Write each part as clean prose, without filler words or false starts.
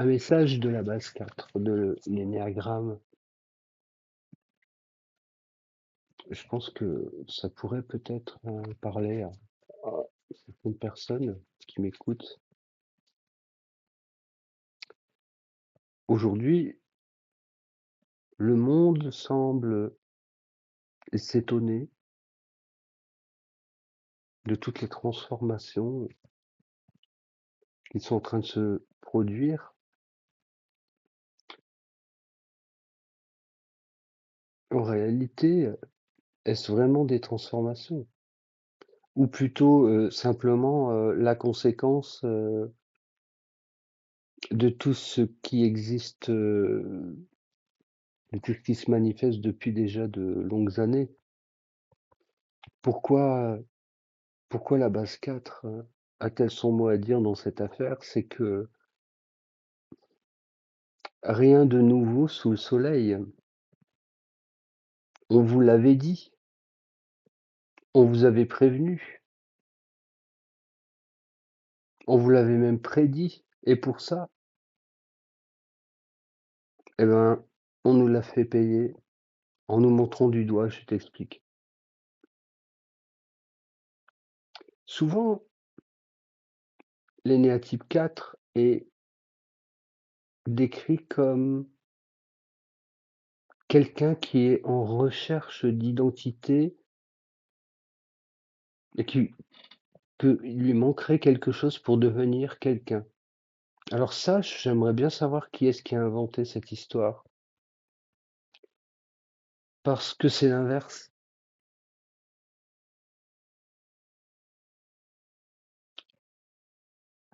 Un message de la base 4 de l'énéagramme. Je pense que ça pourrait peut-être parler à certaines personnes qui m'écoutent. Aujourd'hui, le monde semble s'étonner de toutes les transformations qui sont en train de se produire. En réalité, est-ce vraiment des transformations? Ou plutôt simplement la conséquence de tout ce qui existe, de tout ce qui se manifeste depuis déjà de longues années? Pourquoi, pourquoi la base 4 a-t-elle son mot à dire dans cette affaire? C'est que rien de nouveau sous le soleil. On vous l'avait dit, on vous avait prévenu, on vous l'avait même prédit. Et pour ça, eh ben, on nous l'a fait payer en nous montrant du doigt, je t'explique. Souvent, l'énéatype 4 est décrit comme quelqu'un qui est en recherche d'identité et qui que il lui manquerait quelque chose pour devenir quelqu'un. Alors ça, j'aimerais bien savoir qui est-ce qui a inventé cette histoire. Parce que c'est l'inverse.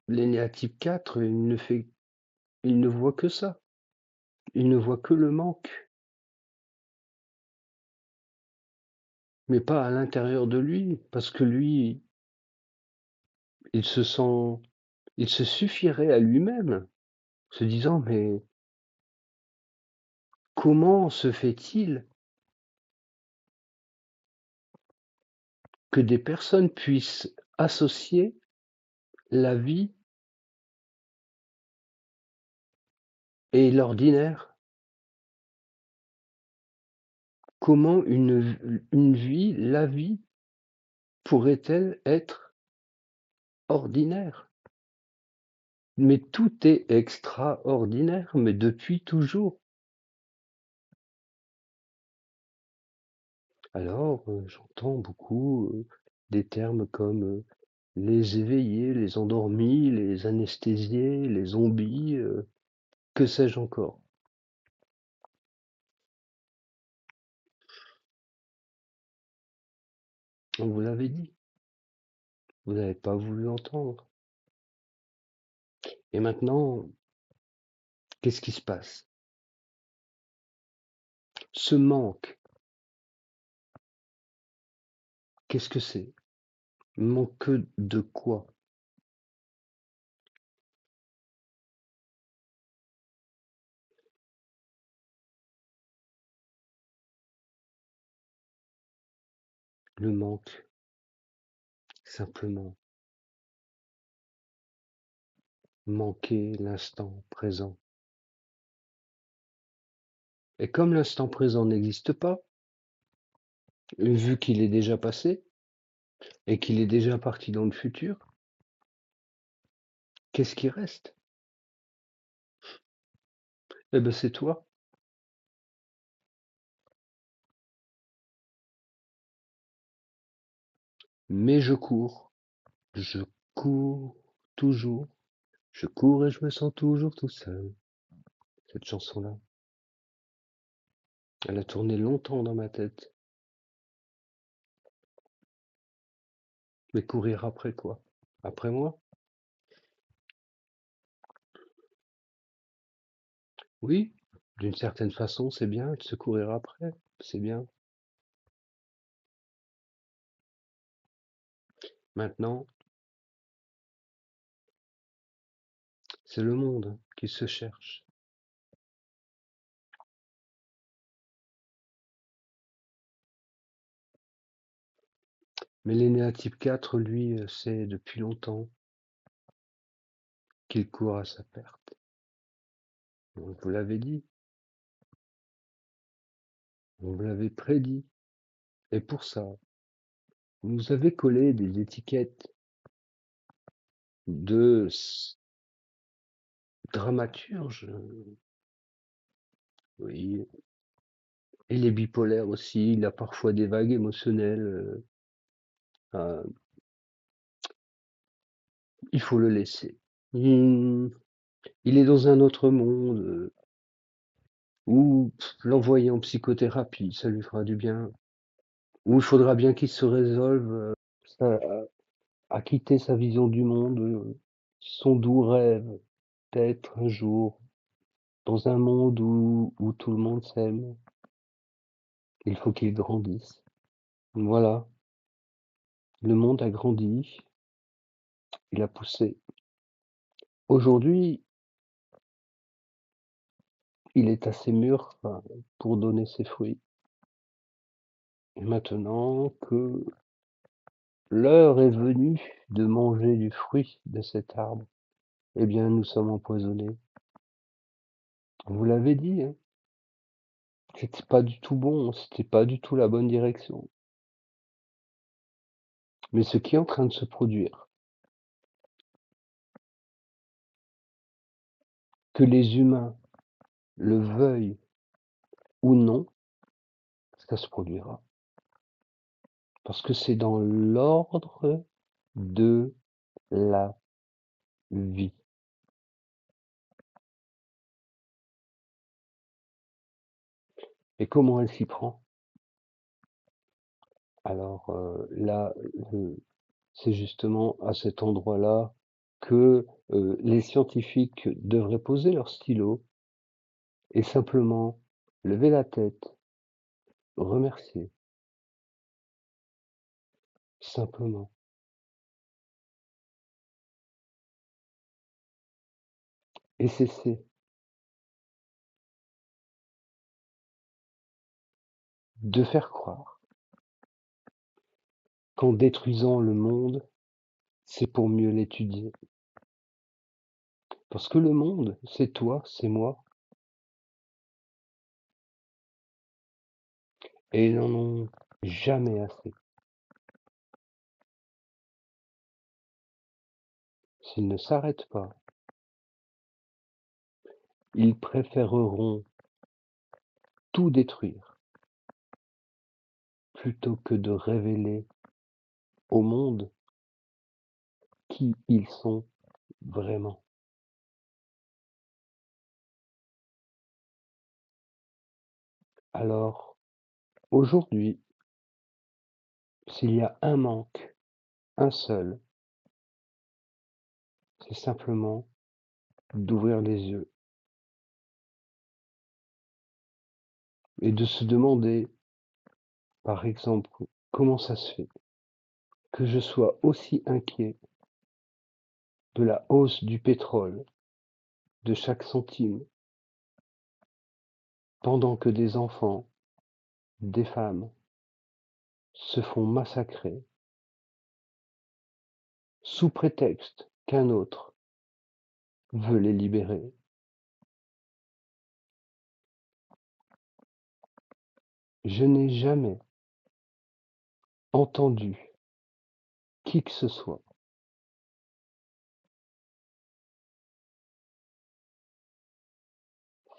L'énéatype 4, il ne voit que ça. Il ne voit que le manque, mais pas à l'intérieur de lui, parce que lui, il se sent, il se suffirait à lui-même, se disant, mais comment se fait-il que des personnes puissent associer la vie et l'ordinaire? Comment une vie, la vie, pourrait-elle être ordinaire? Mais tout est extraordinaire, mais depuis toujours. Alors, j'entends beaucoup des termes comme les éveillés, les endormis, les anesthésiés, les zombies, que sais-je encore. On vous l'avait dit, vous n'avez pas voulu entendre. Et maintenant, qu'est-ce qui se passe? Ce manque, qu'est-ce que c'est? Manque de quoi? Le manque, simplement, manquer l'instant présent. Et comme l'instant présent n'existe pas, vu qu'il est déjà passé et qu'il est déjà parti dans le futur, qu'est-ce qui reste? Eh ben c'est toi. Mais je cours toujours, je cours et je me sens toujours tout seul. Cette chanson-là, elle a tourné longtemps dans ma tête. Mais courir après quoi? Après moi? Oui, d'une certaine façon, c'est bien de se courir après, c'est bien. Maintenant, c'est le monde qui se cherche. Mais l'aîné type 4, lui, sait depuis longtemps qu'il court à sa perte. Vous l'avez dit, vous l'avez prédit. Et pour ça, vous nous avez collé des étiquettes de dramaturge, oui. Il est bipolaire aussi, il a parfois des vagues émotionnelles. Euh, il faut le laisser. Il, il est dans un autre monde où l'envoyer en psychothérapie, ça lui fera du bien. Où il faudra bien qu'il se résolve à quitter sa vision du monde, son doux rêve d'être un jour dans un monde où tout le monde s'aime. Il faut qu'il grandisse. Voilà, le monde a grandi, il a poussé. Aujourd'hui, il est assez mûr pour donner ses fruits. Et maintenant que l'heure est venue de manger du fruit de cet arbre, eh bien, nous sommes empoisonnés. Vous l'avez dit, hein, c'était pas du tout bon, c'était pas du tout la bonne direction. Mais ce qui est en train de se produire, que les humains le veuillent ou non, ça se produira. Parce que c'est dans l'ordre de la vie. Et comment elle s'y prend? Alors là, c'est justement à cet endroit-là que les scientifiques devraient poser leur stylo et simplement lever la tête, remercier, simplement, et cesser de faire croire qu'en détruisant le monde, c'est pour mieux l'étudier. Parce que le monde, c'est toi, c'est moi, et ils n'en ont jamais assez. S'ils ne s'arrêtent pas, ils préféreront tout détruire plutôt que de révéler au monde qui ils sont vraiment. Alors, aujourd'hui, s'il y a un manque, un seul, c'est simplement d'ouvrir les yeux et de se demander, par exemple, comment ça se fait que je sois aussi inquiet de la hausse du pétrole, de chaque centime, pendant que des enfants, des femmes, se font massacrer sous prétexte qu'un autre veut les libérer. Je n'ai jamais entendu qui que ce soit,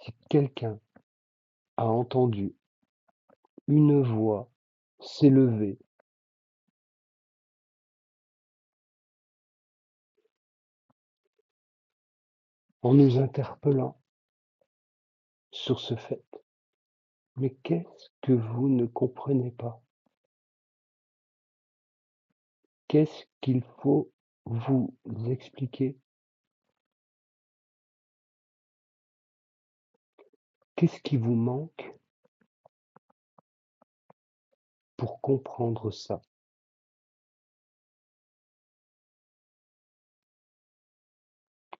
si quelqu'un a entendu une voix s'élever en nous interpellant sur ce fait. Mais qu'est-ce que vous ne comprenez pas? Qu'est-ce qu'il faut vous expliquer? Qu'est-ce qui vous manque pour comprendre ça?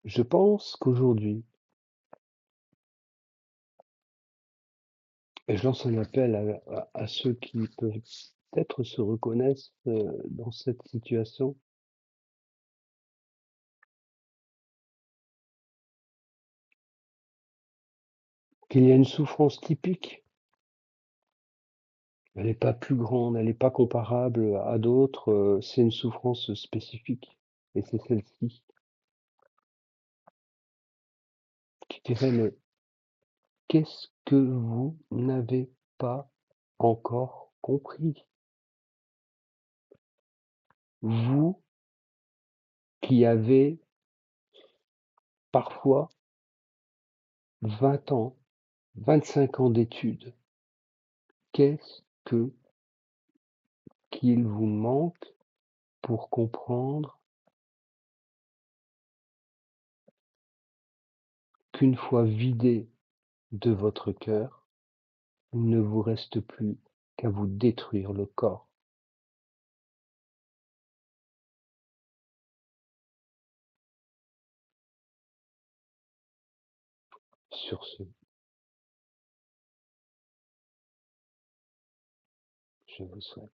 Je pense qu'aujourd'hui, et je lance un appel à ceux qui peuvent peut-être se reconnaissent dans cette situation, qu'il y a une souffrance typique. Elle n'est pas plus grande, elle n'est pas comparable à d'autres, c'est une souffrance spécifique et c'est celle-ci. Tu dirais: «Mais qu'est-ce que vous n'avez pas encore compris? Vous qui avez parfois 20 ans, 25 ans d'études, qu'est-ce que qu'il vous manque pour comprendre qu'une fois vidé de votre cœur, il ne vous reste plus qu'à vous détruire le corps?» Sur ce, je vous souhaite